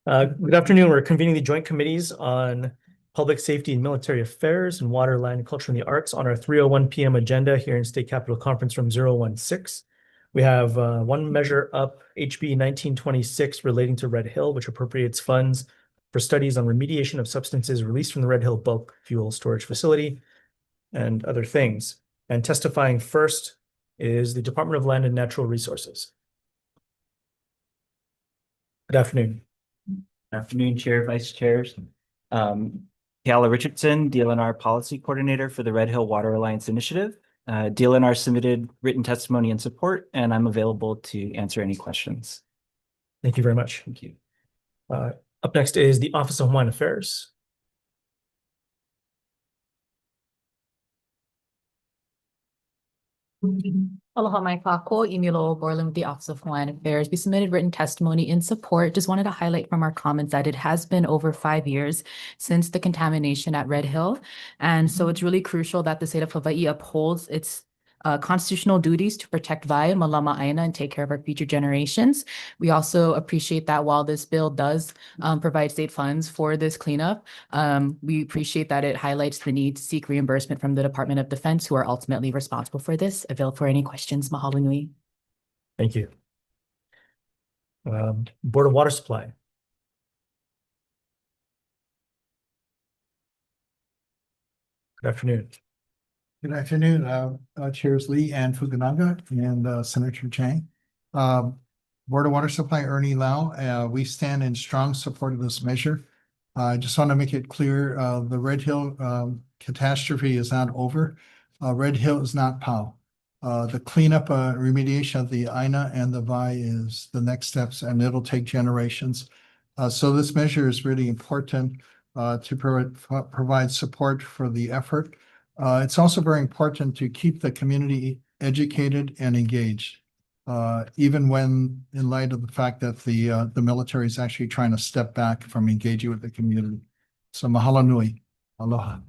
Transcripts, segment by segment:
Good afternoon. We're convening the joint committees on public safety and military affairs and water, land, culture, and the arts on our 3:01 p.m. agenda here in State Capitol Conference Room 016. We have one measure up, HB 1926, relating to Red Hill, which appropriates funds for studies on remediation of substances released from the Red Hill bulk fuel storage facility and other things. And testifying first is the Department of Land and Natural Resources. Good afternoon. Afternoon, Chair, Vice Chairs. Kayla Richardson, DLNR Policy Coordinator for the Red Hill Water Alliance Initiative. DLNR submitted written testimony in support, and I'm available to answer any questions. Thank you very much. Thank you. Up next is the Office of Hawaiian Affairs. Aloha mai kako, Emilo Borland with the Office of Hawaiian Affairs. We submitted written testimony in support. Just wanted to highlight from our comments that it has been over 5 years since the contamination at Red Hill. And so it's really crucial that the state of Hawaii upholds its constitutional duties to protect Wai, Malama Aina, and take care of our future generations. We also appreciate that while this bill does provide state funds for this cleanup, we appreciate that it highlights the need to seek reimbursement from the Department of Defense, who are ultimately responsible for this. Available for any questions. Mahalo nui. Thank you. Board of Water Supply. Good afternoon. Good afternoon, Chairs Lee and Fukunaga and Senator Chang. Board of Water Supply, Ernie Lau, we stand in strong support of this measure. I just want to make it clear, the Red Hill catastrophe is not over. Red Hill is not POW. The cleanup, remediation of the Aina and the Wai is the next steps, and it'll take generations. So this measure is really important to provide support for the effort. It's also very important to keep the community educated and engaged, even when in light of the fact that the military is actually trying to step back from engaging with the community. So mahalo nui. Aloha.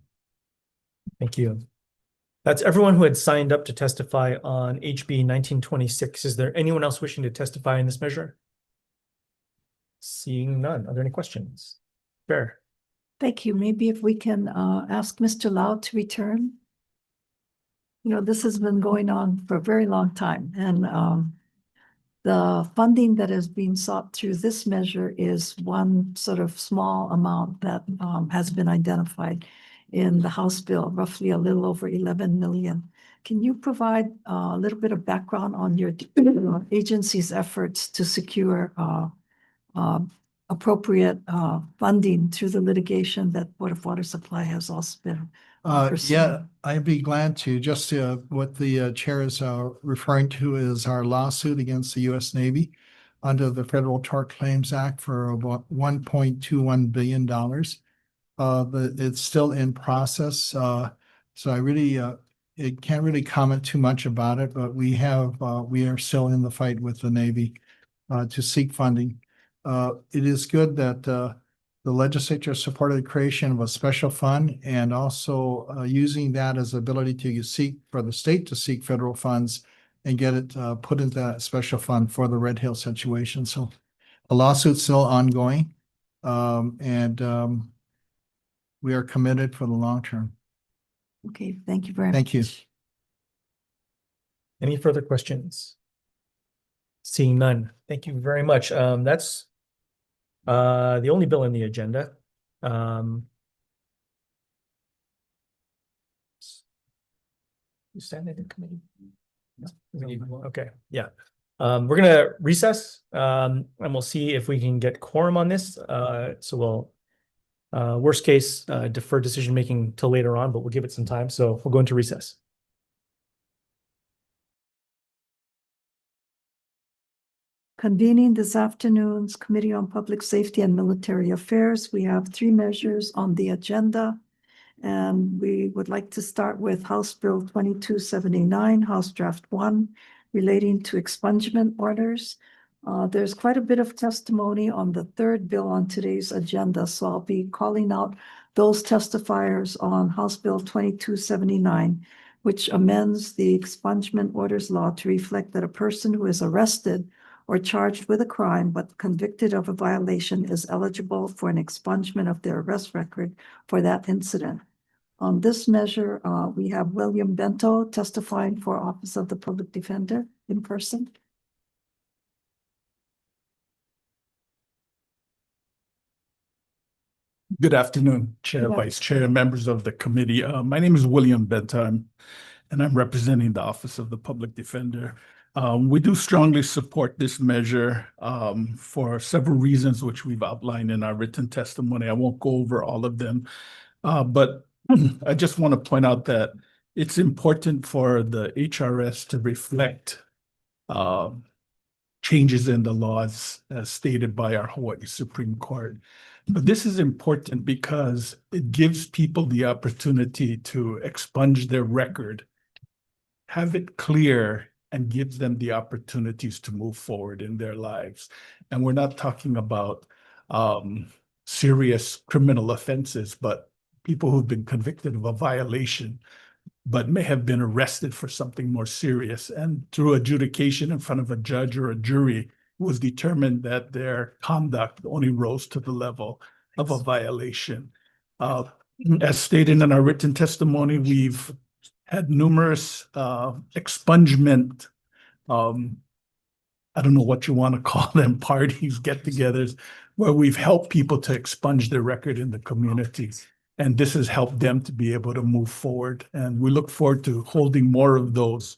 Thank you. That's everyone who had signed up to testify on HB 1926. Is there anyone else wishing to testify in this measure? Seeing none. Are there any questions? Fair. Thank you. Maybe if we can ask Mr. Lau to return. You know, this has been going on for a very long time, and the funding that is being sought through this measure is one sort of small amount that has been identified in the House bill, roughly a little over 11 million. Can you provide a little bit of background on your agency's efforts to secure appropriate funding through the litigation that Board of Water Supply has also been pursuing? Yeah, I'd be glad to. Just what the chair is referring to is our lawsuit against the U.S. Navy under the Federal Tort Claims Act for about $1.21 billion. It's still in process. So I really it can't really comment too much about it, but we are still in the fight with the Navy to seek funding. It is good that the legislature supported the creation of a special fund and also using that as ability to seek for the state to seek federal funds and get it put into that special fund for the Red Hill situation. So the lawsuit's still ongoing, and we are committed for the long term. Okay, thank you very much. Thank you. Any further questions? Seeing none. Thank you very much. That's the only bill in the agenda. You stand in committee? Okay, yeah. We're gonna recess, and we'll see if we can get quorum on this. So we'll, worst case, defer decision making till later on, but we'll give it some time. So we'll go into recess. Convening this afternoon's Committee on Public Safety and Military Affairs, we have 3 measures on the agenda. And we would like to start with House Bill 2279, House Draft 1, relating to expungement orders. There's quite a bit of testimony on the 3rd bill on today's agenda, so I'll be calling out those testifiers on House Bill 2279, which amends the expungement orders law to reflect that a person who is arrested or charged with a crime but convicted of a violation is eligible for an expungement of their arrest record for that incident. On this measure, we have William Bento testifying for Office of the Public Defender in person. Good afternoon, Chair, Good Vice Chair, members of the committee. My name is William Bentham, and I'm representing the Office of the Public Defender. We do strongly support this measure for several reasons, which we've outlined in our written testimony. I won't go over all of them, but I just want to point out that it's important for the HRS to reflect changes in the laws as stated by our Hawaii Supreme Court. But this is important because it gives people the opportunity to expunge their record, have it clear, and gives them the opportunities to move forward in their lives. And we're not talking about serious criminal offenses, but people who've been convicted of a violation, but may have been arrested for something more serious. And through adjudication in front of a judge or a jury, it was determined that their conduct only rose to the level of a violation. As stated in our written testimony, we've had numerous expungement, I don't know what you want to call them, parties, get-togethers, where we've helped people to expunge their record in the community. And this has helped them to be able to move forward. And we look forward to holding more of those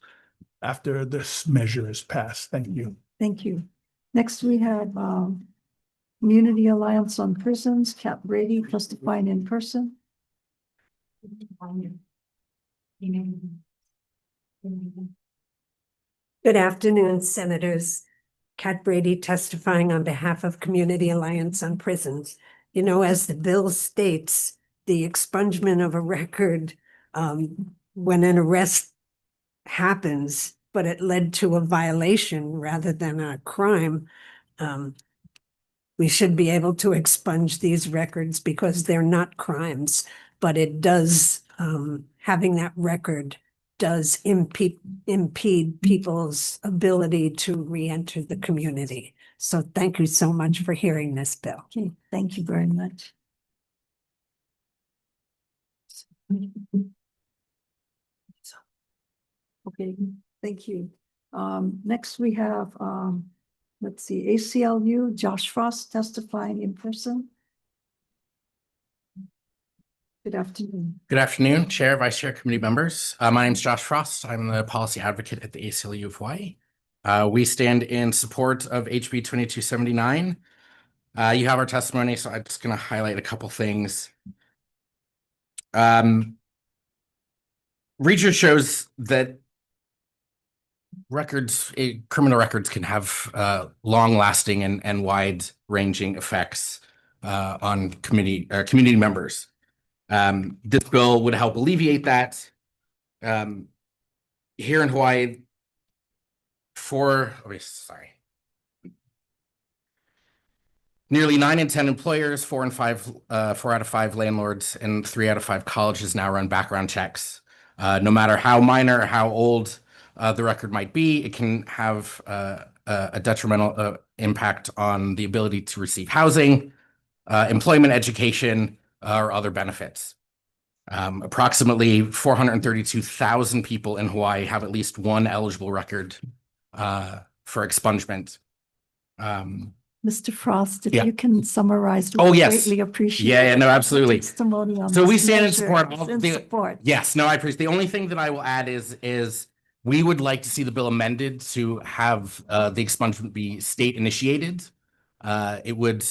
after this measure is passed. Thank you. Thank you. Next, we have Community Alliance on Prisons, Kat Brady testifying in person. Good afternoon, Senators. Kat Brady testifying on behalf of Community Alliance on Prisons. You know, as the bill states, the expungement of a record when an arrest happens, but it led to a violation rather than a crime, we should be able to expunge these records because they're not crimes, but it does, having that record does impede people's ability to re-enter the community. So thank you so much for hearing this bill. Okay, thank you very much. Okay, thank you. Next we have, let's see, ACLU, Josh Frost testifying in person. Good afternoon. Good afternoon, Chair, Vice Chair, committee members. My name is Josh Frost. I'm the policy advocate at the ACLU of Hawaii. We stand in support of HB 2279. You have our testimony, so I'm just going to highlight a couple things. Research shows that criminal records can have long-lasting and wide-ranging effects on community members. This bill would help alleviate that. Here in Hawaii, nearly 9 in 10 employers, 4 out of 5 landlords, and 3 out of 5 colleges now run background checks. No matter how minor or how old the record might be, it can have a detrimental impact on the ability to receive housing, employment, education, or other benefits. Approximately 432,000 people in Hawaii have at least one eligible record for expungement. Mr. Frost, if Yeah. you can summarize. Oh, we yes. Greatly appreciate. Yeah, no, absolutely. Testimony on So we this stand in measure. support It's of in the- support. Yes, no, I appreciate. The only thing that I will add is we would like to see the bill amended to have the expungement be state initiated. It would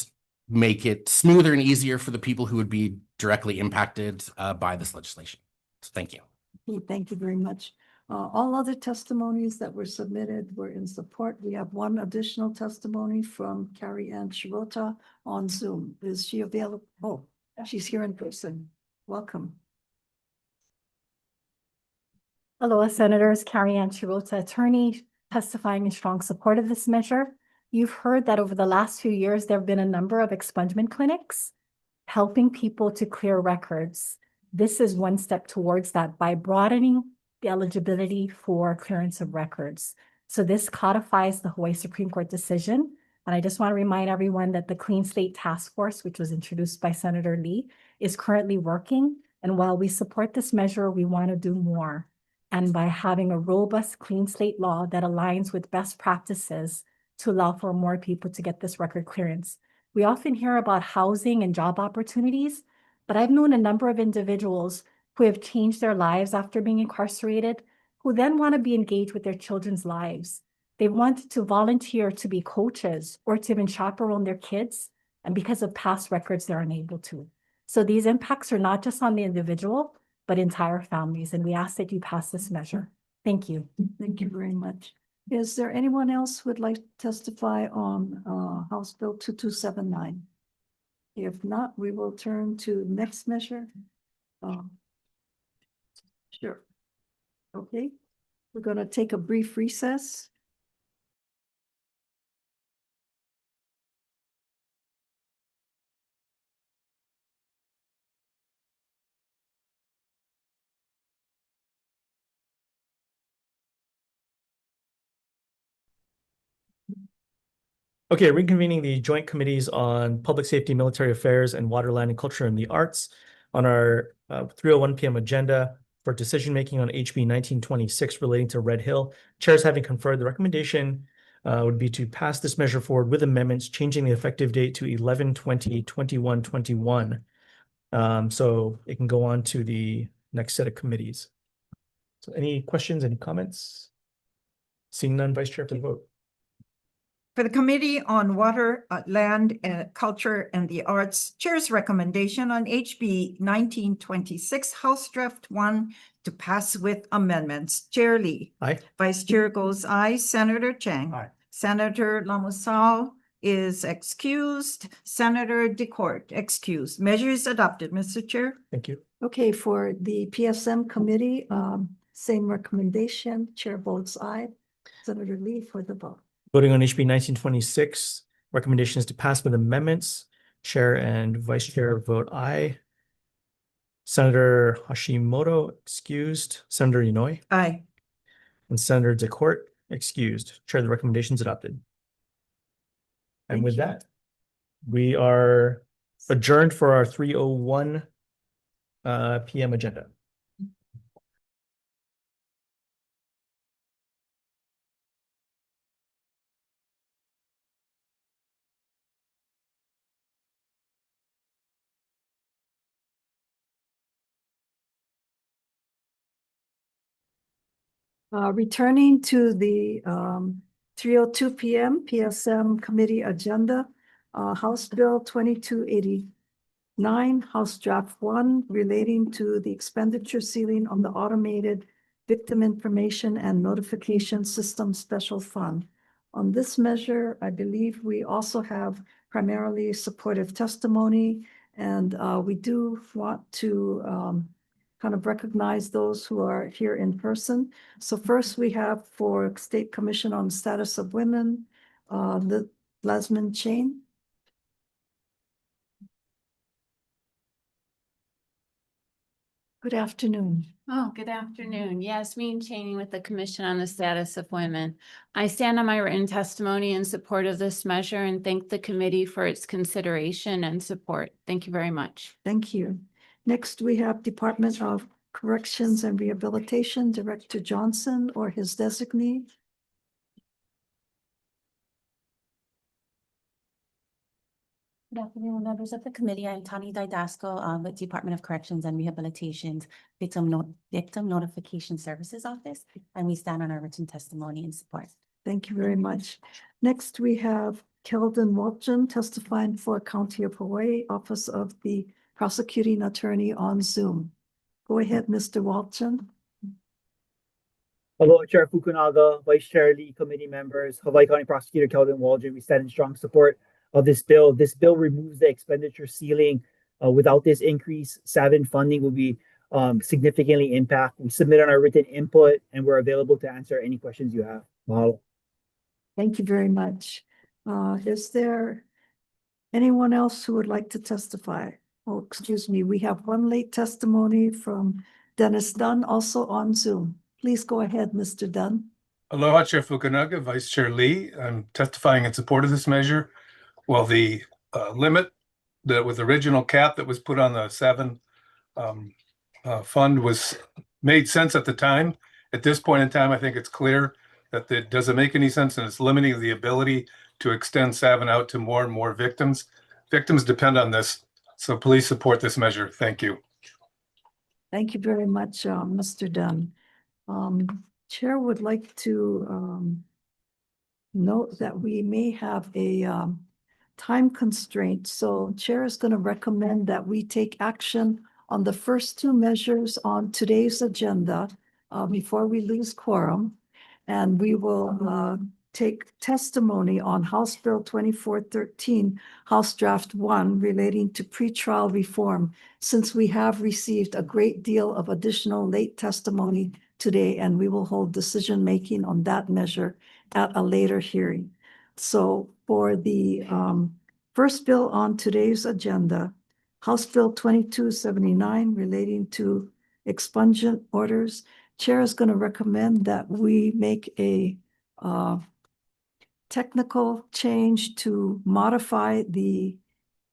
make it smoother and easier for the people who would be directly impacted by this legislation. So thank you. Okay, thank you very much. All other testimonies that were submitted were in support. We have one additional testimony from Carrie Ann Shirota on Zoom. Is she available? Oh, she's here in person. Welcome. Aloha, Senators. Carrie Ann Shirota, attorney, testifying in strong support of this measure. You've heard that over the last few years, there have been a number of expungement clinics helping people to clear records. This is one step towards that by broadening the eligibility for clearance of records. So this codifies the Hawaii Supreme Court decision. And I just want to remind everyone that the Clean Slate Task Force, which was introduced by Senator Lee, is currently working. And while we support this measure, we want to do more. And by having a robust clean slate law that aligns with best practices to allow for more people to get this record clearance. We often hear about housing and job opportunities, but I've known a number of individuals who have changed their lives after being incarcerated, who then want to be engaged with their children's lives. They want to volunteer to be coaches or to even chaperone their kids, and because of past records, they're unable to. So these impacts are not just on the individual, but entire families, and we ask that you pass this measure. Thank you. Thank you very much. Is there anyone else who would like to testify on House Bill 2279? If not, we will turn to next measure. Sure. Okay, we're going to take a brief recess. Okay, reconvening the joint committees on public safety, military affairs, and water, land, and culture and the arts on our 3:01 p.m. agenda for decision-making on HB 1926 relating to Red Hill. Chairs having conferred, the recommendation would be to pass this measure forward with amendments, changing the effective date to 11/20/2121. So it can go on to the next set of committees. So any questions, any comments? Seeing none, Vice Chair, for the vote. For the Committee on Water, Land, Culture, and the Arts, Chair's recommendation on HB 1926, House Draft 1, to pass with amendments. Chair Lee. Aye. Vice Chair goes aye. Senator Chang. Aye. Senator Lamusal is excused. Senator DeCourt excused. Measure is adopted, Mr. Chair. Thank you. Okay, for the PSM committee, same recommendation. Chair votes aye. Senator Lee for the vote. Voting on HB 1926, recommendation is to pass with amendments. Chair and Vice Chair vote aye. Senator Hashimoto excused. Senator Inouye Aye. and Senator DeCourt excused. Chair, the recommendation is adopted. And Thank with you. that, we are adjourned for our 3:01 p.m. agenda. Returning to the 3:02 p.m. PSM committee agenda, House Bill 2289, House Draft 1, relating to the expenditure ceiling on the automated victim information and notification system special fund. On this measure, I believe we also have primarily supportive testimony, and we do want to kind of recognize those who are here in person. So first we have for State Commission on the Status of Women, Lasmin Chain. Good afternoon. Oh, good afternoon. Yasmin Chaney with the Commission on the Status of Women. I stand on my written testimony in support of this measure and thank the committee for its consideration and support. Thank you very much. Thank you. Next, we have Department of Corrections and Rehabilitation, Director Johnson or his designee. Good afternoon, members of the committee. I'm Tani Didasco with Department of Corrections and Rehabilitation's Victim Notification Services Office, and we stand on our written testimony in support. Thank you very much. Next, we have Keldon Walton testifying for County of Hawaii, Office of the Prosecuting Attorney on Zoom. Go ahead, Mr. Walton. Hello, Chair Fukunaga, Vice Chair Lee, committee members, Hawaii County Prosecutor Keldon Waldron. We stand in strong support of this bill. This bill removes the expenditure ceiling. Without this increase, SAVIN funding will be significantly impacted. We submit on our written input and we're available to answer any questions you have. Mahalo. Thank you very much. Is there anyone else who would like to testify? Oh, excuse me, we have one late testimony from Dennis Dunn, also on Zoom. Please go ahead, Mr. Dunn. Aloha, Chair Fukunaga, Vice Chair Lee. I'm testifying in support of this measure. Well, the limit that was original cap that was put on the seven fund was made sense at the time. At this point in time, I think it's clear that it doesn't make any sense and it's limiting the ability to extend Savin out to more and more victims. Victims depend on this, so please support this measure. Thank you. Thank you very much, Mr. Dunn. Chair would like to note that we may have a time constraint. So Chair is going to recommend that we take action on the first two measures on today's agenda before we lose quorum. And we will take testimony on House Bill 2413, House Draft 1, relating to pretrial reform, since we have received a great deal of additional late testimony today, and we will hold decision-making on that measure at a later hearing. So for the first bill on today's agenda, House Bill 2279 relating to expungent orders, Chair is going to recommend that we make a technical change to modify the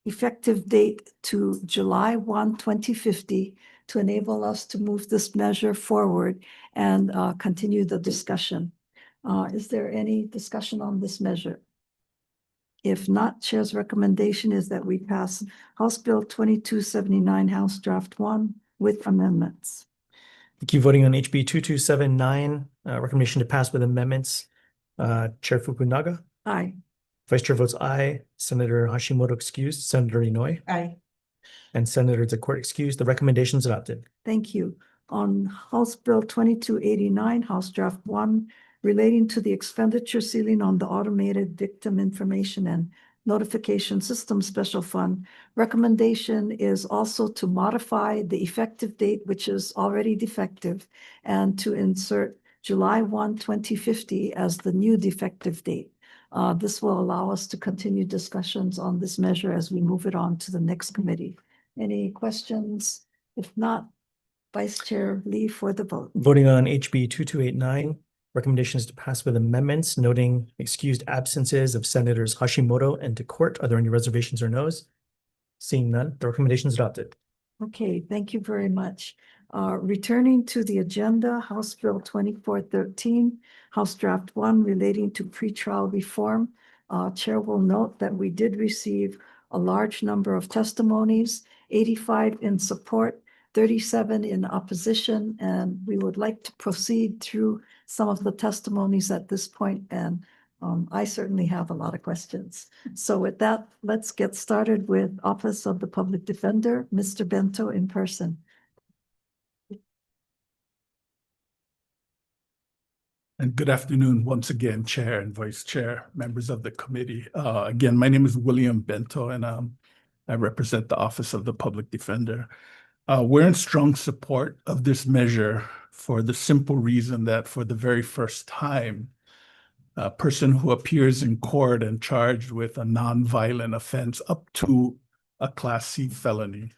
effective date to July 1, 2050 to enable us to move this measure forward and continue the discussion. Is there any discussion on this measure? If not, Chair's recommendation is that we pass House Bill 2279, House Draft 1 with amendments. Thank you. Voting on HB 2279, recommendation to pass with amendments. Chair Fukunaga. Aye. Vice Chair votes aye. Senator Hashimoto excused. Senator Inouye. Aye. And Senator Zakor excused. The recommendation is adopted. Thank you. On House Bill 2289, House Draft 1, relating to the expenditure ceiling on the Automated Victim Information and Notification System Special Fund, recommendation is also to modify the effective date, which is already defective, and to insert July 1, 2050 as the new defective date. This will allow us to continue discussions on this measure as we move it on to the next committee. Any questions? If not, Vice Chair Lee for the vote. Voting on HB 2289, recommendation is to pass with amendments, noting excused absences of Senators Hashimoto and DeCourt. Are there any reservations or no's? Seeing none, the recommendation is adopted. Okay, thank you very much. Returning to the agenda, House Bill 2413, House Draft 1 relating to pretrial reform. Chair will note that we did receive a large number of testimonies, 85 in support, 37 in opposition, and we would like to proceed through some of the testimonies at this point, and I certainly have a lot of questions. So with that, let's get started with Office of the Public Defender, Mr. Bento in person. And good afternoon once again, Chair and Vice Chair, members of the committee. Again, my name is William Bento, and I represent the Office of the Public Defender. We're in strong support of this measure for the simple reason that for the very first time, a person who appears in court and charged with a nonviolent offense up to a Class C felony,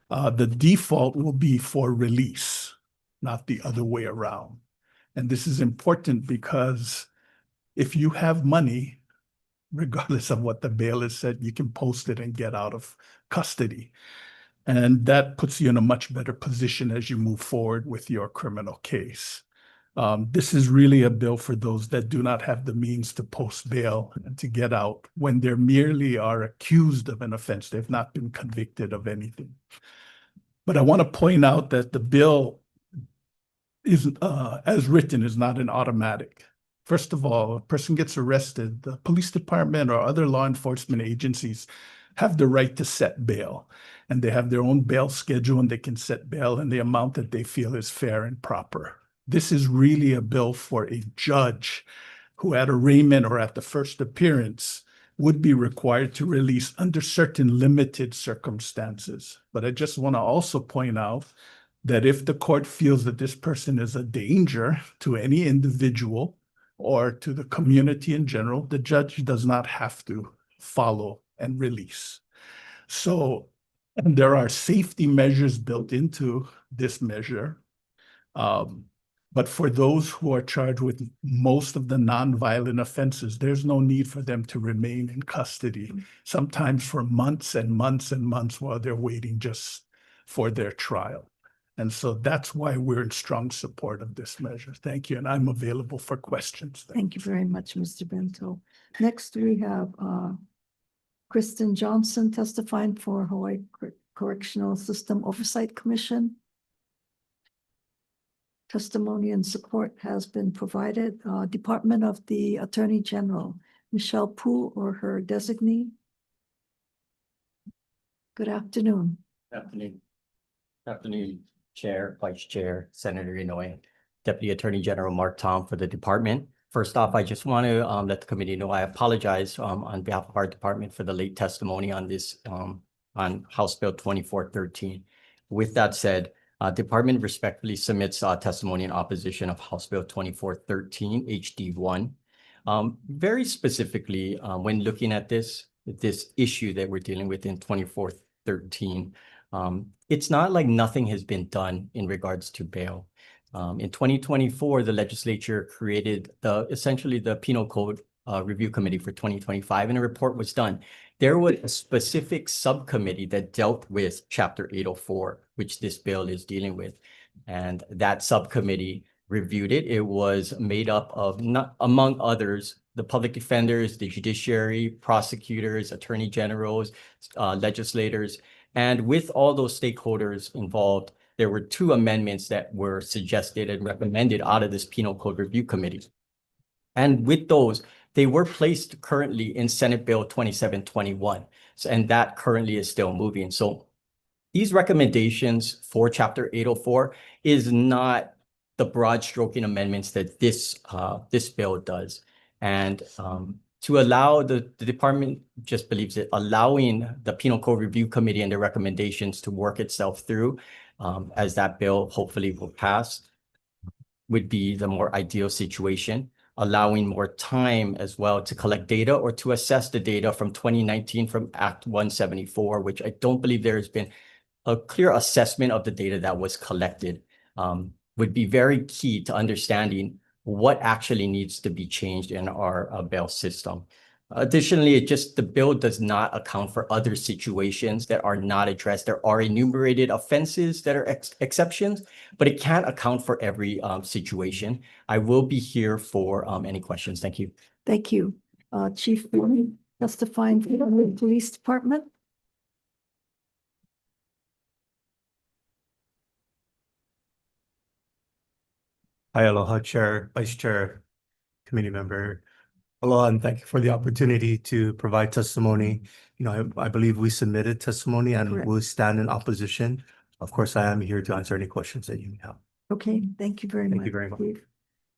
the default will be for release, not the other way around. And this is important because if you have money, regardless of what the bail is said, you can post it and get out of custody. And that puts you in a much better position as you move forward with your criminal case. This is really a bill for those that do not have the means to post bail and to get out when they merely are accused of an offense. They've not been convicted of anything. But I want to point out that the bill is, as written, is not an automatic. First of all, a person gets arrested, the police department or other law enforcement agencies have the right to set bail, and they have their own bail schedule, and they can set bail in the amount that they feel is fair and proper. This is really a bill for a judge who at arraignment or at the first appearance would be required to release under certain limited circumstances. But I just want to also point out that if the court feels that this person is a danger to any individual or to the community in general, the judge does not have to follow and release. So, and there are safety measures built into this measure. But for those who are charged with most of the nonviolent offenses, there's no need for them to remain in custody, sometimes for months and months and months while they're waiting just for their trial. And so that's why we're in strong support of this measure. Thank you. And I'm available for questions. Thank you very much, Mr. Bento. Next, we have Kristen Johnson testifying for Hawaii Correctional System Oversight Commission. Testimony and support has been provided. Department of the Attorney General, Michelle Poo or her designee. Good afternoon. Afternoon. Afternoon, Chair, Vice Chair, Senator Inouye, Deputy Attorney General Mark Tom for the department. First off, I just want to let the committee know I apologize on behalf of our department for the late testimony on this on House Bill 2413. With that said, department respectfully submits testimony in opposition of House Bill 2413 HD1. Very specifically, when looking at this issue that we're dealing with in 2413, it's not like nothing has been done in regards to bail. In 2024, the legislature created essentially the Penal Code Review Committee for 2025, and a report was done. There was a specific subcommittee that dealt with Chapter 804, which this bill is dealing with. And that subcommittee reviewed it. It was made up of, among others, the public defenders, the judiciary, prosecutors, attorney generals, legislators. And with all those stakeholders involved, there were 2 amendments that were suggested and recommended out of this Penal Code Review Committee. And with those, they were placed currently in Senate Bill 2721. And that currently is still moving. So these recommendations for Chapter 804 is not the broad stroking amendments that this bill does. And to allow the department just believes that allowing the Penal Code Review Committee and the recommendations to work itself through as that bill hopefully will pass would be the more ideal situation, allowing more time as well to collect data or to assess the data from 2019 from Act 174, which I don't believe there has been a clear assessment of the data that was collected, would be very key to understanding what actually needs to be changed in our bail system. Additionally, the bill does not account for other situations that are not addressed. There are enumerated offenses that are exceptions, but it can't account for every situation. I will be here for any questions. Thank you. Thank you. Chief Warren, testifying for the Police Department. Hi, aloha, Chair, Vice Chair, Committee Member. Aloha, and thank you for the opportunity to provide testimony. You know, I believe we submitted testimony and Correct. we'll stand in opposition. Of course, I am here to answer any questions that you may have. Okay, thank you very much. Thank you very much. Chief.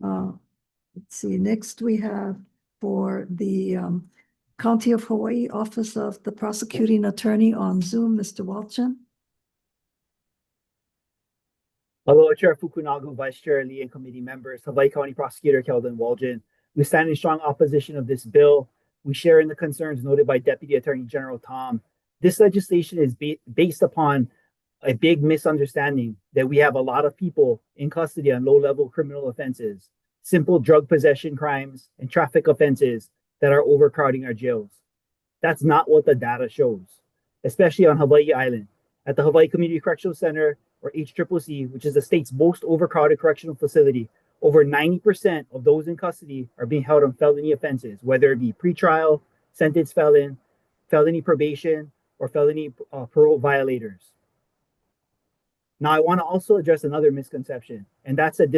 Let's see, next we have for the County of Hawaii Office of the Prosecuting Attorney on Zoom, Mr. Walchen. Hello, Chair Fukunaga, Vice Chair Lee, and committee members. Hawaii County Prosecutor Keldon Waldron. We stand in strong opposition of this bill. We share in the concerns noted by Deputy Attorney General Tom. This legislation is based upon a big misunderstanding that we have a lot of people in custody on low-level criminal offenses, simple drug possession crimes, and traffic offenses that are overcrowding our jails. That's not what the data shows, especially on Hawaii Island. At the Hawaii Community Correctional Center, or HCCC, which is the state's most overcrowded correctional facility, over 90% of those in custody are being held on felony offenses, whether it be pretrial, sentence felon, felony probation, or felony parole violators. Now, I want to also address another misconception, and that's that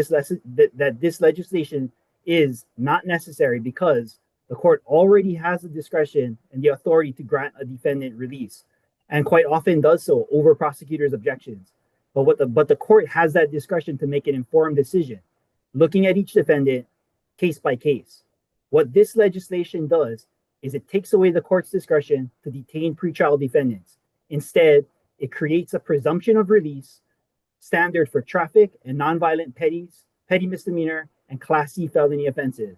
this legislation is not necessary because the court already has the discretion and the authority to grant a defendant release, and quite often does so over prosecutors' objections. But the court has that discretion to make an informed decision, looking at each defendant case by case. What this legislation does is it takes away the court's discretion to detain pretrial defendants. Instead, it creates a presumption of release standard for traffic and nonviolent petty misdemeanor, and Class C felony offenses.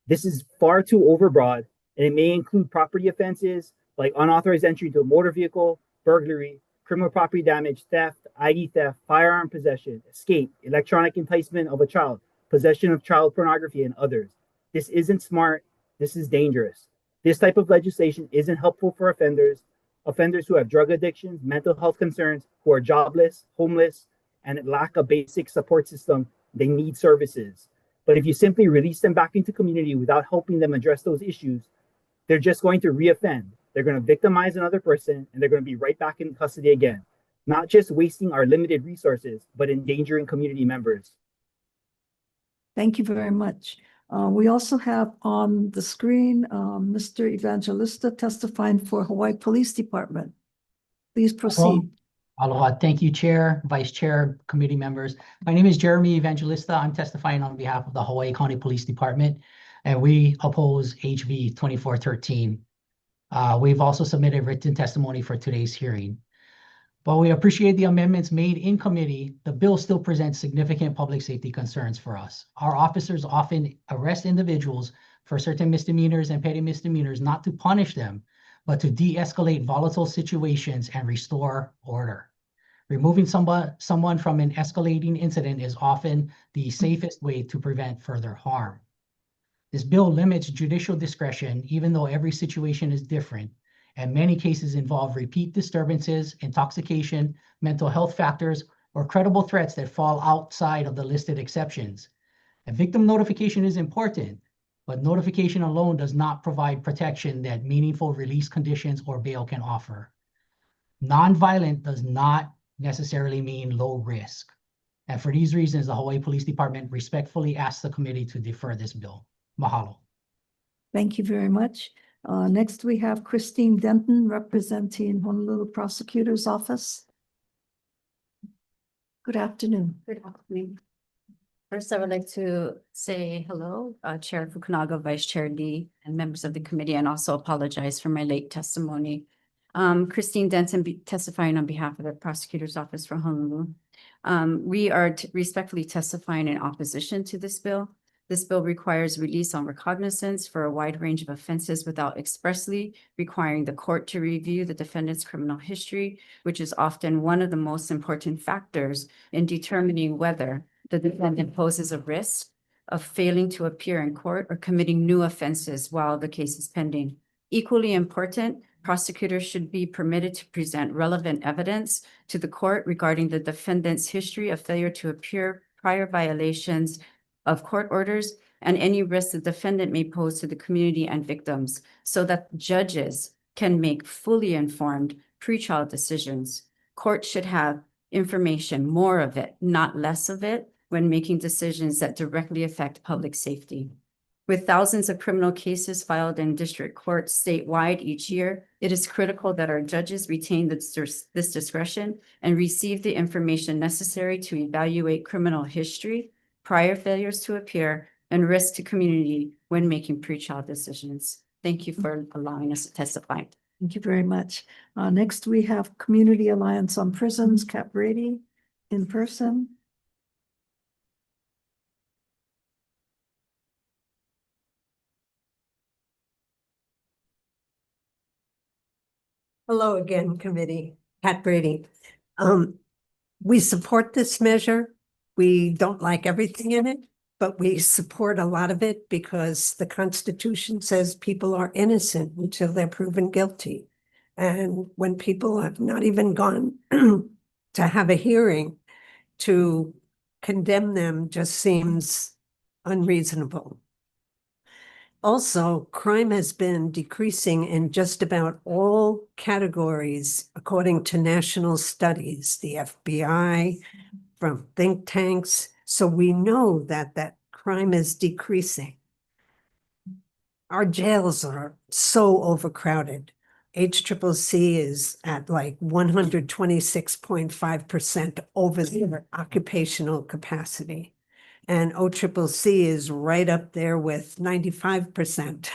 This is far too overbroad, and it may include property offenses like unauthorized entry into a motor vehicle, burglary, criminal property damage, theft, ID theft, firearm possession, escape, electronic enticement of a child, possession of child pornography, and others. This isn't smart. This is dangerous. This type of legislation isn't helpful for offenders who have drug addictions, mental health concerns, who are jobless, homeless, and lack a basic support system. They need services. But if you simply release them back into community without helping them address those issues, they're just going to reoffend. They're going to victimize another person, and they're going to be right back in custody again, not just wasting our limited resources, but endangering community members. Thank you very much. We also have on the screen, Mr. Evangelista testifying for Hawaii Police Department. Please proceed. Aloha. Thank you, Chair, Vice Chair, committee members. My name is Jeremy Evangelista. I'm testifying on behalf of the Hawaii County Police Department, and we oppose HB 2413. We've also submitted written testimony for today's hearing. While we appreciate the amendments made in committee, the bill still presents significant public safety concerns for us. Our officers often arrest individuals for certain misdemeanors and petty misdemeanors, not to punish them, but to de-escalate volatile situations and restore order. Removing someone from an escalating incident is often the safest way to prevent further harm. This bill limits judicial discretion, even though every situation is different, and many cases involve repeat disturbances, intoxication, mental health factors, or credible threats that fall outside of the listed exceptions. And victim notification is important, but notification alone does not provide protection that meaningful release conditions or bail can offer. Nonviolent does not necessarily mean low risk. And for these reasons, the Hawaii Police Department respectfully asks the committee to defer this bill. Mahalo. Thank you very much. Next, we have Christine Denton representing Honolulu Prosecutor's Office. Good afternoon. Good afternoon. First, I would like to say hello, Chair Fukunaga, Vice Chair Lee, and members of the committee, and also apologize for my late testimony. Christine Denton testifying on behalf of the Prosecutor's Office for Honolulu. We are respectfully testifying in opposition to this bill. This bill requires release on recognizance for a wide range of offenses without expressly requiring the court to review the defendant's criminal history, which is often one of the most important factors in determining whether the defendant poses a risk of failing to appear in court or committing new offenses while the case is pending. Equally important, prosecutors should be permitted to present relevant evidence to the court regarding the defendant's history of failure to appear, prior violations of court orders, and any risk the defendant may pose to the community and victims, so that judges can make fully informed pretrial decisions. Courts should have information, more of it, not less of it, when making decisions that directly affect public safety. With thousands of criminal cases filed in district courts statewide each year, it is critical that our judges retain this discretion and receive the information necessary to evaluate criminal history, prior failures to appear, and risk to community when making pretrial decisions. Thank you for allowing us to testify. Thank you very much. Next, we have Community Alliance on Prisons, Cap Brady, in person. Hello again, committee. Pat Brady. We support this measure. We don't like everything in it, but we support a lot of it because the Constitution says people are innocent until they're proven guilty. And when people have not even gone to have a hearing, to condemn them just seems unreasonable. Also, crime has been decreasing in just about all categories, according to national studies, the FBI, from think tanks. So we know that crime is decreasing. Our jails are so overcrowded. HCCC is at like 126.5% over their occupational capacity. And OCCC is right up there with 95%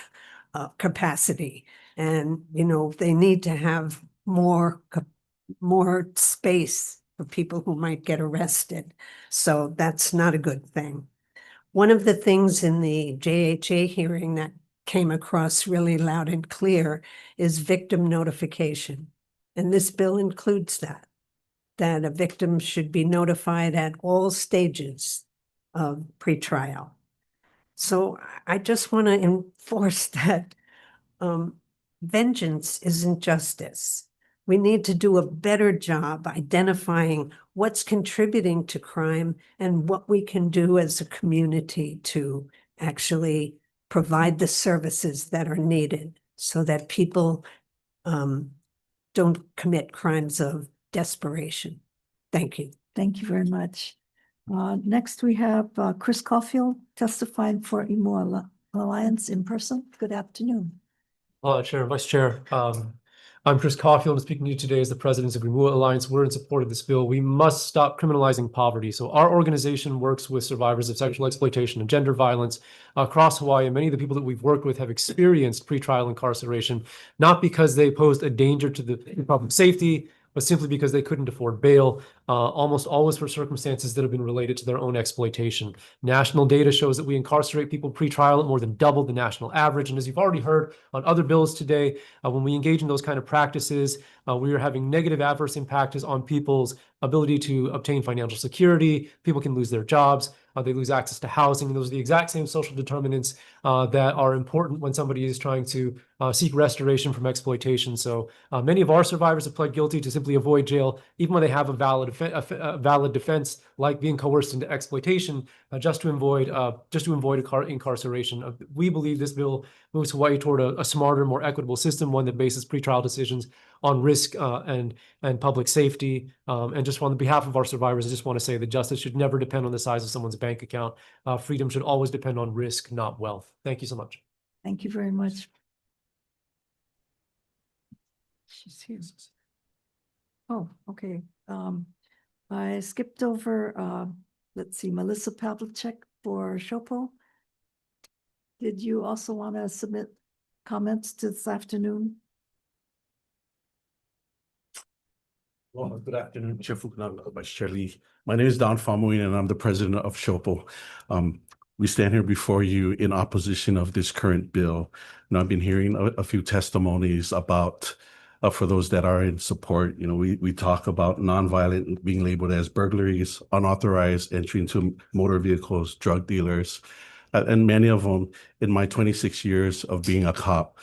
capacity. And, you know, they need to have more space for people who might get arrested. So that's not a good thing. One of the things in the JHA hearing that came across really loud and clear is victim notification. And this bill includes that a victim should be notified at all stages of pretrial. So I just want to enforce that vengeance isn't justice. We need to do a better job identifying what's contributing to crime and what we can do as a community to actually provide the services that are needed so that people don't commit crimes of desperation. Thank you. Thank you very much. Next, we have Chris Caulfield testifying for Imo Alliance in person. Good afternoon. Chair, Vice Chair. I'm Chris Caulfield. I'm speaking to you today as the president of Remua Alliance. We're in support of this bill. We must stop criminalizing poverty. So our organization works with survivors of sexual exploitation and gender violence across Hawaii. And many of the people that we've worked with have experienced pretrial incarceration, not because they posed a danger to the public safety, but simply because they couldn't afford bail, almost always for circumstances that have been related to their own exploitation. National data shows that we incarcerate people pretrial at more than double the national average. And as you've already heard on other bills today, when we engage in those kind of practices, we are having negative adverse impacts on people's ability to obtain financial security. People can lose their jobs. They lose access to housing. And those are the exact same social determinants that are important when somebody is trying to seek restoration from exploitation. So many of our survivors have pled guilty to simply avoid jail, even when they have a valid defense, like being coerced into exploitation, just to avoid incarceration. We believe this bill moves Hawaii toward a smarter, more equitable system, one that bases pretrial decisions on risk and public safety. And just on behalf of our survivors, I just want to say that justice should never depend on the size of someone's bank account. Freedom should always depend on risk, not wealth. Thank you so much. Thank you very much. She's here. Oh, okay. I skipped over, let's see, Melissa Pavlicek for Shopo. Did you also want to submit comments to this afternoon? Well, good afternoon, Chair Fukunaga, Vice Chair Lee. My name is Don Famuin, and I'm the president of Shopo. We stand here before you in opposition of this current bill. And I've been hearing a few testimonies about, for those that are in support, we talk about nonviolent being labeled as burglaries, unauthorized entry into motor vehicles, drug dealers, and many of them in my 26 years of being a cop,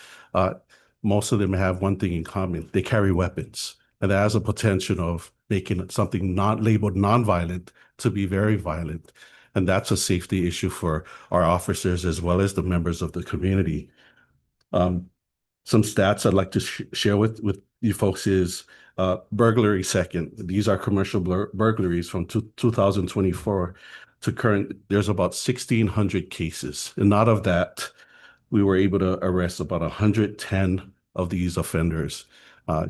most of them have one thing in common. They carry weapons. And that has a potential of making something not labeled nonviolent to be very violent. And that's a safety issue for our officers as well as the members of the community. Some stats I'd like to share with you folks is burglary second. These are commercial burglaries from 2024 to current. There's about 1,600 cases. And out of that, we were able to arrest about 110 of these offenders.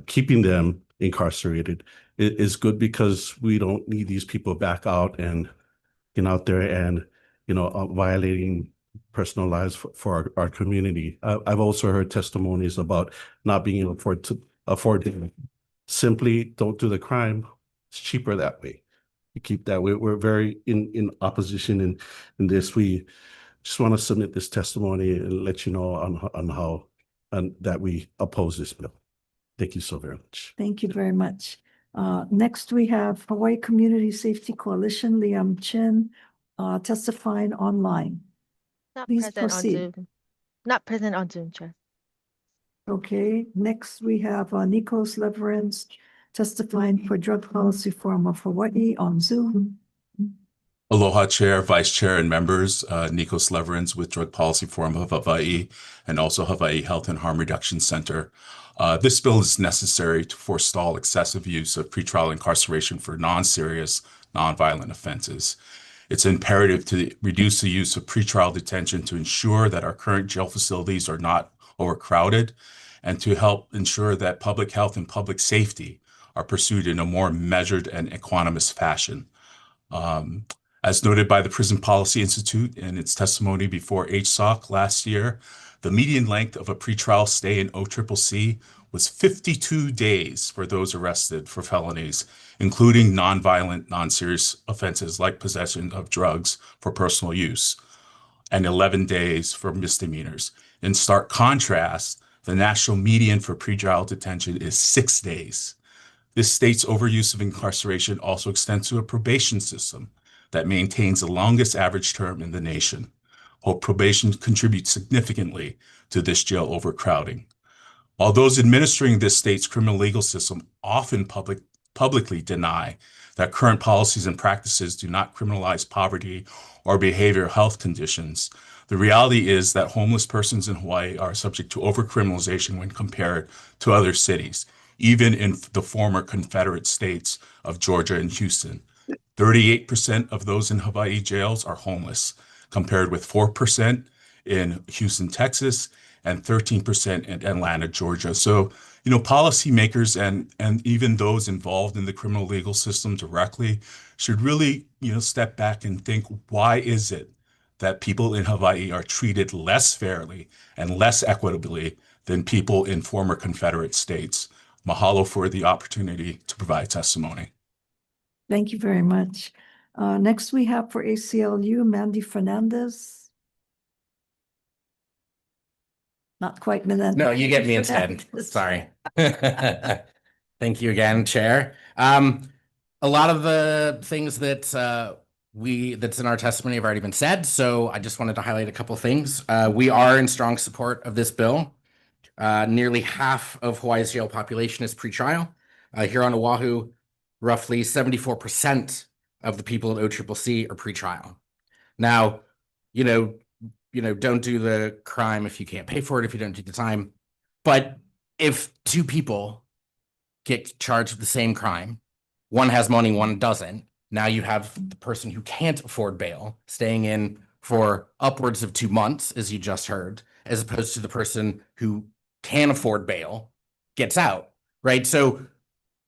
Keeping them incarcerated is good because we don't need these people back out and out there and violating personal lives for our community. I've also heard testimonies about not being able to afford it. Simply don't do the crime. It's cheaper that way. You keep that way. We're very in opposition in this. We just want to submit this testimony and let you know on how and that we oppose this bill. Thank you so very much. Thank you very much. Next, we have Hawaii Community Safety Coalition, Liam Chin, testifying online. Please proceed. Not present on Zoom, Chair. Okay, next we have Nikos Leverance testifying for Drug Policy Forum of Hawaii on Zoom. Aloha, Chair, Vice Chair, and members. Nikos Leverance with Drug Policy Forum of Hawaii and also Hawaii Health and Harm Reduction Center. This bill is necessary to forestall excessive use of pretrial incarceration for non-serious, non-violent offenses. It's imperative to reduce the use of pretrial detention to ensure that our current jail facilities are not overcrowded and to help ensure that public health and public safety are pursued in a more measured and equanimous fashion. As noted by the Prison Policy Institute in its testimony before HSOC last year, the median length of a pretrial stay in OCCC was 52 days for those arrested for felonies, including nonviolent, non-serious offenses like possession of drugs for personal use, and 11 days for misdemeanors. In stark contrast, The national median for pretrial detention is 6 days. This state's overuse of incarceration also extends to a probation system that maintains the longest average term in the nation. While probation contributes significantly to this jail overcrowding. While those administering this state's criminal legal system often publicly deny that current policies and practices do not criminalize poverty or behavioral health conditions, the reality is that homeless persons in Hawaii are subject to overcriminalization when compared to other cities, even in the former Confederate states of Georgia and Houston. 38% of those in Hawaii jails are homeless, compared with 4% in Houston, Texas, and 13% in Atlanta, Georgia. So, policymakers and even those involved in the criminal legal system directly should really, step back and think, why is it that people in Hawaii are treated less fairly and less equitably than people in former Confederate states? Mahalo for the opportunity to provide testimony. Thank you very much. Next we have for ACLU, Mandy Fernandez. Not quite Menendez. No, you get me instead. Sorry. Thank you again, Chair. A lot of the things that that's in our testimony have already been said, so I just wanted to highlight a couple of things. We are in strong support of this bill. Nearly half of Hawaii's jail population is pretrial. Here on Oahu, roughly 74% of the people at OCCC are pretrial. Now, don't do the crime if you can't pay for it, if you don't do the time. But if two people get charged with the same crime, one has money, one doesn't. Now you have the person who can't afford bail staying in for upwards of 2 months, as you just heard, as opposed to the person who can afford bail gets out, right? So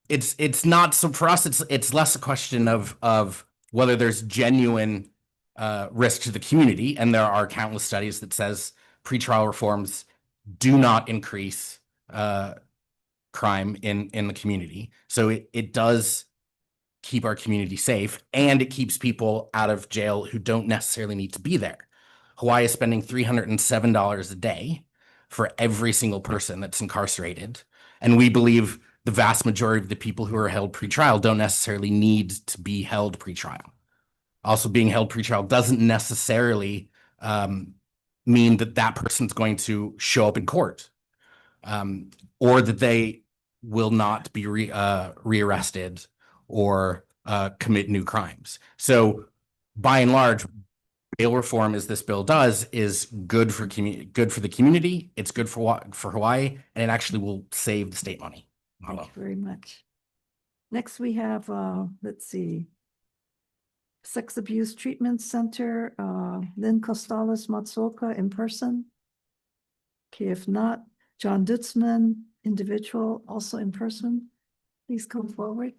it's not, so for us, it's less a question of whether there's genuine risk to the community, and there are countless studies that says pretrial reforms do not increase crime in the community. So it does keep our community safe, and it keeps people out of jail who don't necessarily need to be there. Hawaii is spending $307 a day for every single person that's incarcerated, and we believe the vast majority of the people who are held pretrial don't necessarily need to be held pretrial. Also, being held pretrial doesn't necessarily mean that that person's going to show up in court, or that they will not be rearrested or commit new crimes. So, by and large, bail reform, as this bill does, is good for the community. It's good for Hawaii, and it actually will save the state money. Thank you very much. Next, we have, let's see, Sex Abuse Treatment Center, Lynn Costales Matsuoka in person. Okay, if not, John Dutzman, individual, also in person. Please come forward.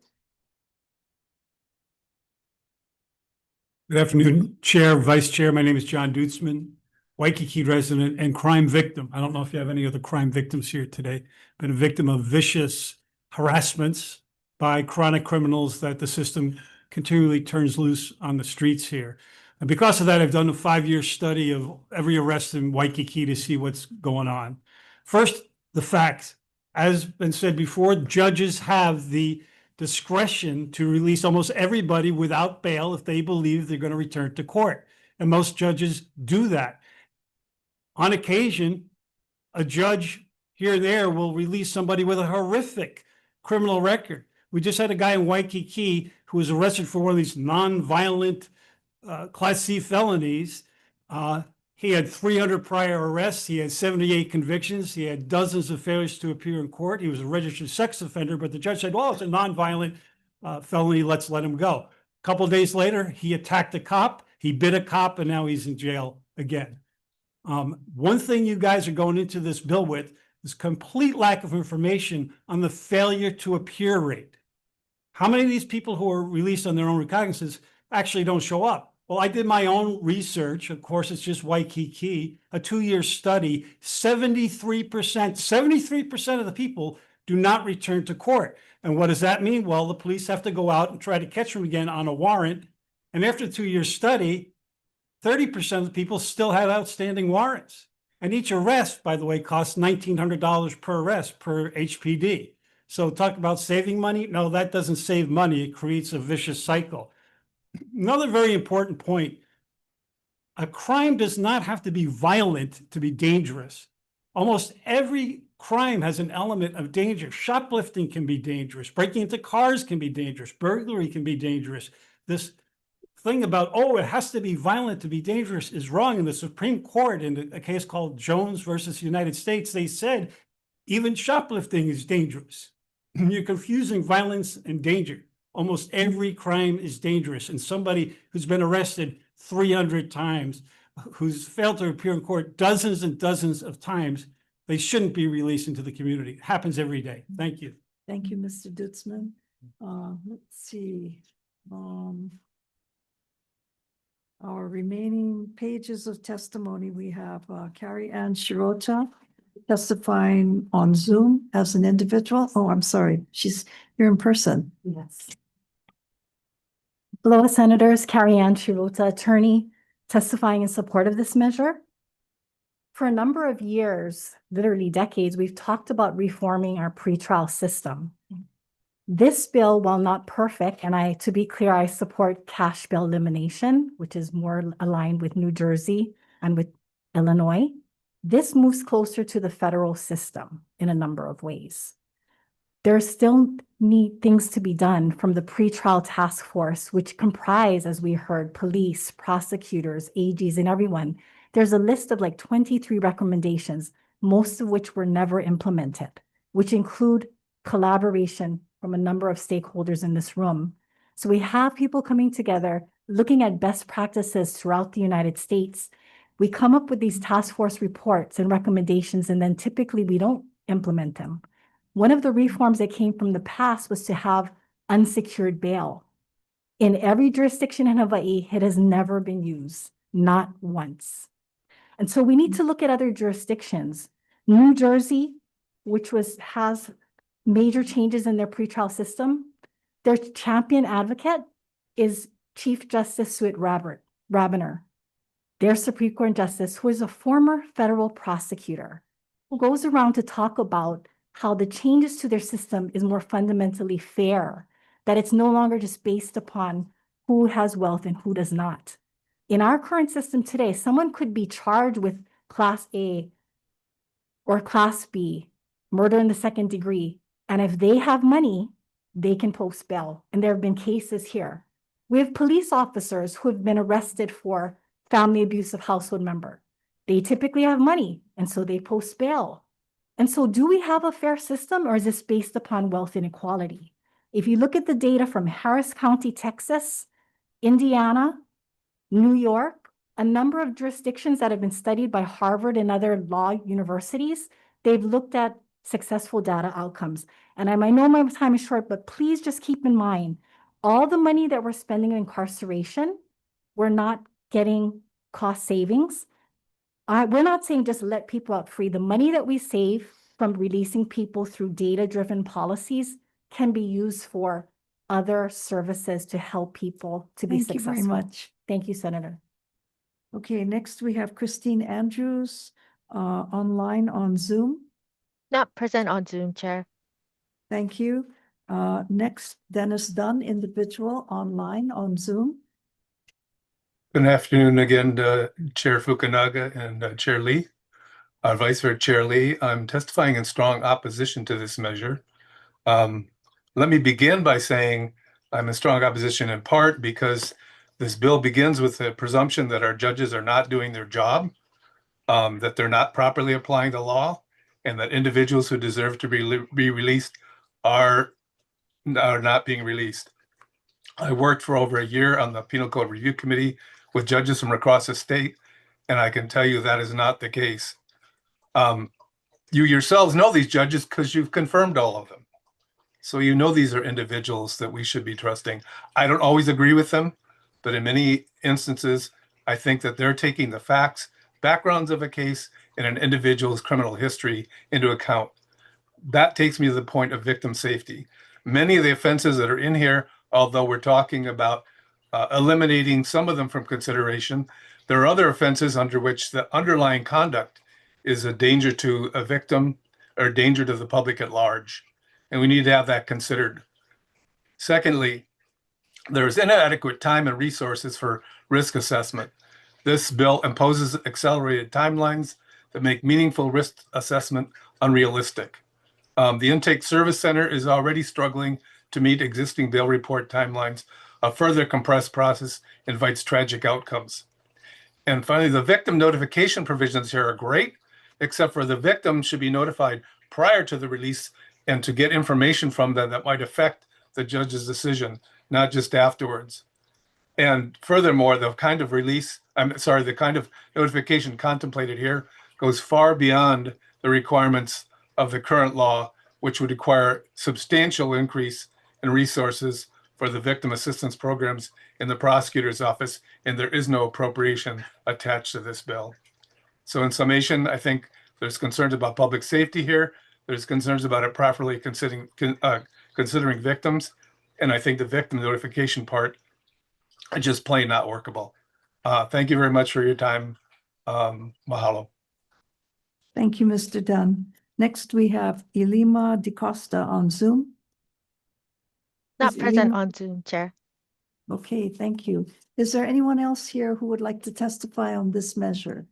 Good afternoon, Chair, Vice Chair. My name is John Dutzman, Waikiki resident and crime victim. I don't know if you have any other crime victims here today. Been a victim of vicious harassments by chronic criminals that the system continually turns loose on the streets here. And because of that, I've done a 5-year study of every arrest in Waikiki to see what's going on. First, the facts. As been said before, judges have the discretion to release almost everybody without bail if they believe they're going to return to court. And most judges do that. On occasion, a judge here and there will release somebody with a horrific criminal record. We just had a guy in Waikiki who was arrested for one of these non-violent Class C felonies. He had 300 prior arrests. He had 78 convictions. He had dozens of failures to appear in court. He was a registered sex offender, but the judge said, well, it's a non-violent felony. Let's let him go. A couple of days later, he attacked a cop. He bit a cop, and now he's in jail again. One thing you guys are going into this bill with is complete lack of information on the failure to appear rate. How many of these people who are released on their own recognizances actually don't show up? Well, I did my own research. Of course, it's just Waikiki, a 2-year study. 73% of the people do not return to court. And what does that mean? Well, the police have to go out and try to catch them again on a warrant. And after a 2-year study, 30% of the people still have outstanding warrants. And each arrest, by the way, costs $1,900 per arrest per HPD. So talk about saving money. No, that doesn't save money. It creates a vicious cycle. Another very important point, a crime does not have to be violent to be dangerous. Almost every crime has an element of danger. Shoplifting can be dangerous. Breaking into cars can be dangerous. Burglary can be dangerous. This thing about, oh, it has to be violent to be dangerous is wrong. In the Supreme Court, in a case called Jones versus United States, they said even shoplifting is dangerous. You're confusing violence and danger. Almost every crime is dangerous. And somebody who's been arrested 300 times, who's failed to appear in court dozens and dozens of times, they shouldn't be released into the community. It happens every day. Thank you. Thank you, Mr. Dutzman. Let's see. Our remaining pages of testimony, we have Carrie Ann Shirota testifying on Zoom as an individual. Oh, I'm sorry. She's here in person. Yes. Hello, Senators. Carrie Ann Shirota, attorney, testifying in support of this measure. For a number of years, literally decades, we've talked about reforming our pretrial system. This bill, while not perfect, and to be clear, I support cash bail elimination, which is more aligned with New Jersey and with Illinois. This moves closer to the federal system in a number of ways. There still need things to be done from the pretrial task force, which comprise, as we heard, police, prosecutors, AGs, and everyone. There's a list of like 23 recommendations, most of which were never implemented, which include collaboration from a number of stakeholders in this room. So we have people coming together, looking at best practices throughout the United States. We come up with these task force reports and recommendations, and then typically we don't implement them. One of the reforms that came from the past was to have unsecured bail. In every jurisdiction in Hawaii, it has never been used, not once. And so we need to look at other jurisdictions. New Jersey, which has major changes in their pretrial system, their champion advocate is Chief Justice Suit Rabiner, their Supreme Court justice, who is a former federal prosecutor, who goes around to talk about how the changes to their system is more fundamentally fair, that it's no longer just based upon who has wealth and who does not. In our current system today, someone could be charged with Class A or Class B, murder in the second degree, and if they have money, they can post bail. And there have been cases here. We have police officers who have been arrested for family abuse of household member. They typically have money, and so they post bail. And so do we have a fair system, or is this based upon wealth inequality? If you look at the data from Harris County, Texas, Indiana, New York, a number of jurisdictions that have been studied by Harvard and other law universities, they've looked at successful data outcomes. And I know my time is short, but please just keep in mind, all the money that we're spending in incarceration, we're not getting cost savings. We're not saying just let people out free. The money that we save from releasing people through data-driven policies can be used for other services to help people to be successful. Thank you very much. Thank you, Senator. Okay, next we have Christine Andrews online on Zoom. Not present on Zoom, Chair. Thank you. Next, Dennis Dunn, individual online on Zoom. Good afternoon again, Chair Fukunaga and Chair Lee. Vice Chair Lee, I'm testifying in strong opposition to this measure. Let me begin by saying I'm in strong opposition in part because this bill begins with the presumption that our judges are not doing their job, that they're not properly applying the law, and that individuals who deserve to be released are not being released. I worked for over a year on the Penal Code Review Committee with judges from across the state, and I can tell you that is not the case. You yourselves know these judges because you've confirmed all of them. So you know these are individuals that we should be trusting. I don't always agree with them, but in many instances, I think that they're taking the facts, backgrounds of a case, and an individual's criminal history into account. That takes me to the point of victim safety. Many of the offenses that are in here, although we're talking about eliminating some of them from consideration, there are other offenses under which the underlying conduct is a danger to a victim or danger to the public at large. And we need to have that considered. Secondly, there is inadequate time and resources for risk assessment. This bill imposes accelerated timelines that make meaningful risk assessment unrealistic. The Intake Service Center is already struggling to meet existing bill report timelines. A further compressed process invites tragic outcomes. And finally, the victim notification provisions here are great, except for the victim should be notified prior to the release and to get information from them that might affect the judge's decision, not just afterwards. And furthermore, the kind of notification contemplated here goes far beyond the requirements of the current law, which would require substantial increase in resources for the victim assistance programs in the prosecutor's office, and there is no appropriation attached to this bill. So in summation, I think there's concerns about public safety here. There's concerns about it properly considering victims. And I think the victim notification part is just plain not workable. Thank you very much for your time. Mahalo. Thank you, Mr. Dunn. Next, we have Ilima DeCosta on Zoom. Not Is present Ilima- on Zoom, Chair. Okay, thank you. Is there anyone else here who would like to testify on this measure?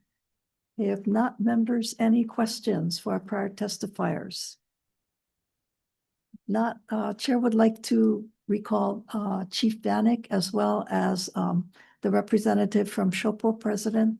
If not, members, any questions for our prior testifiers? Not, Chair would like to recall Chief Danik as well as the representative from Shopo President.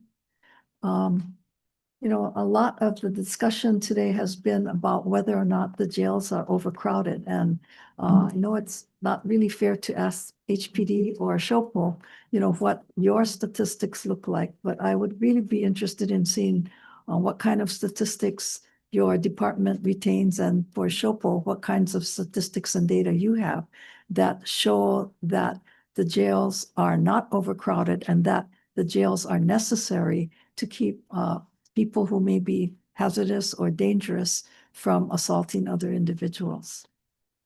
You know, a lot of the discussion today has been about whether or not the jails are overcrowded. And I know it's not really fair to ask HPD or Shopo, you know, what your statistics look like, but I would really be interested in seeing what kind of statistics your department retains, and for Shopo, what kinds of statistics and data you have that show that the jails are not overcrowded and that the jails are necessary to keep people who may be hazardous or dangerous from assaulting other individuals.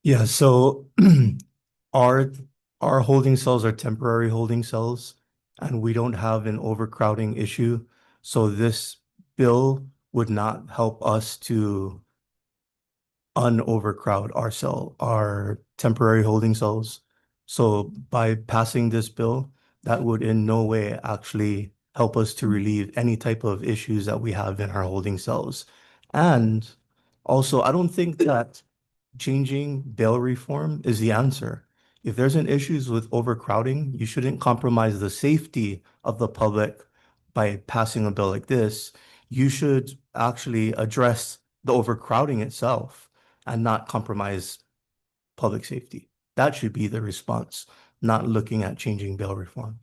Yeah, so our holding cells are temporary holding cells, and we don't have an overcrowding issue. So this bill would not help us to unovercrowd our temporary holding cells. So by passing this bill, that would in no way actually help us to relieve any type of issues that we have in our holding cells. And also, I don't think that changing bail reform is the answer. If there's an issues with overcrowding, you shouldn't compromise the safety of the public by passing a bill like this. You should actually address the overcrowding itself and not compromise public safety. That should be the response, not looking at changing bail reform.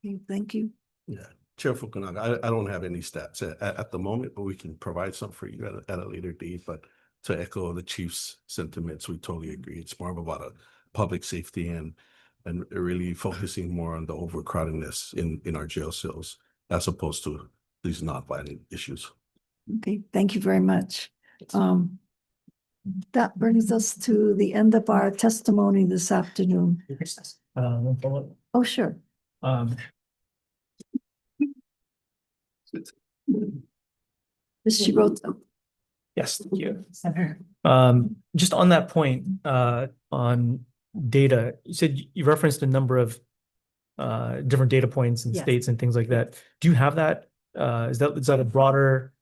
Okay, thank you. Yeah, Chair Fukunaga, I don't have any stats at the moment, but we can provide some for you at a later date. But to echo the chief's sentiments, we totally agree. It's more about a public safety and really focusing more on the overcrowdedness in our jail cells as opposed to these non-violent issues. Okay, thank you very much. That brings us to the end of our testimony this afternoon. One follow-up. Oh, sure. Ms. Shibota. Yes, thank you. Just on that point, on data, you said you referenced a number of different data points and Yes. states and things like that. Do you have that? Is that a broader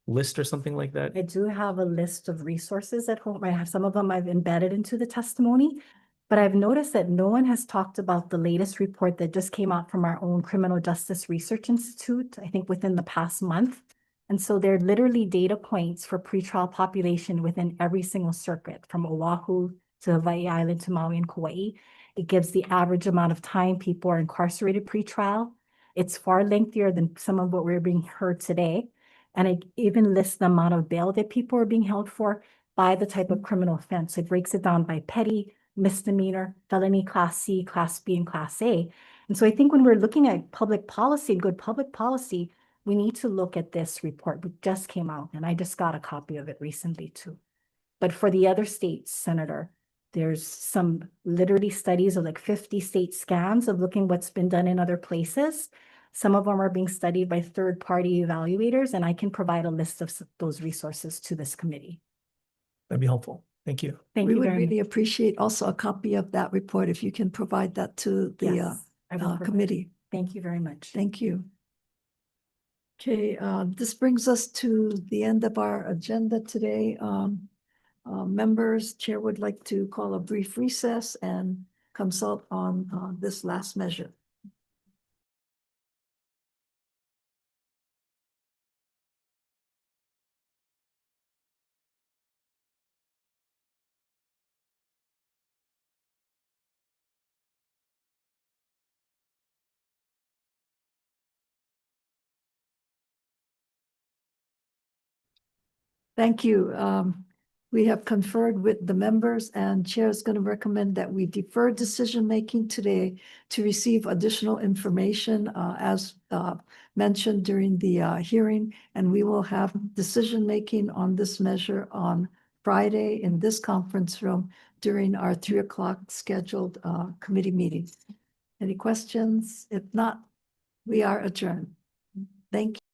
list or something like that? I do have a list of resources at home. I have some of them I've embedded into the testimony, but I've noticed that no one has talked about the latest report that just came out from our own Criminal Justice Research Institute, I think within the past month. And so they're literally data points for pretrial population within every single circuit, from Oahu to Hawaii Island to Maui and Kauai. It gives the average amount of time people are incarcerated pretrial. It's far lengthier than some of what we're being heard today. And it even lists the amount of bail that people are being held for by the type of criminal offense. It breaks it down by petty, misdemeanor, felony class C, class B, and class A. And so I think when we're looking at public policy and good public policy, we need to look at this report, which just came out, and I just got a copy of it recently too. But for the other states, Senator, there's some literally studies of like 50 state scans of looking what's been done in other places. Some of them are being studied by third-party evaluators, and I can provide a list of those resources to this committee. That'd be helpful. Thank you. Thank We you would very really much. appreciate also a copy of that report if you can provide that to the Yes, I will provide. committee. Thank you very much. Thank you. Okay, this brings us to the end of our agenda today. Members, Chair would like to call a brief recess and consult on this last measure. Thank you. We have conferred with the members and Chair is going to recommend that we defer decision-making today to receive additional information as mentioned during the hearing. And we will have decision-making on this measure on Friday in this conference room during our 3 o'clock scheduled committee meeting. Any questions? If not, we are adjourned. Thank you.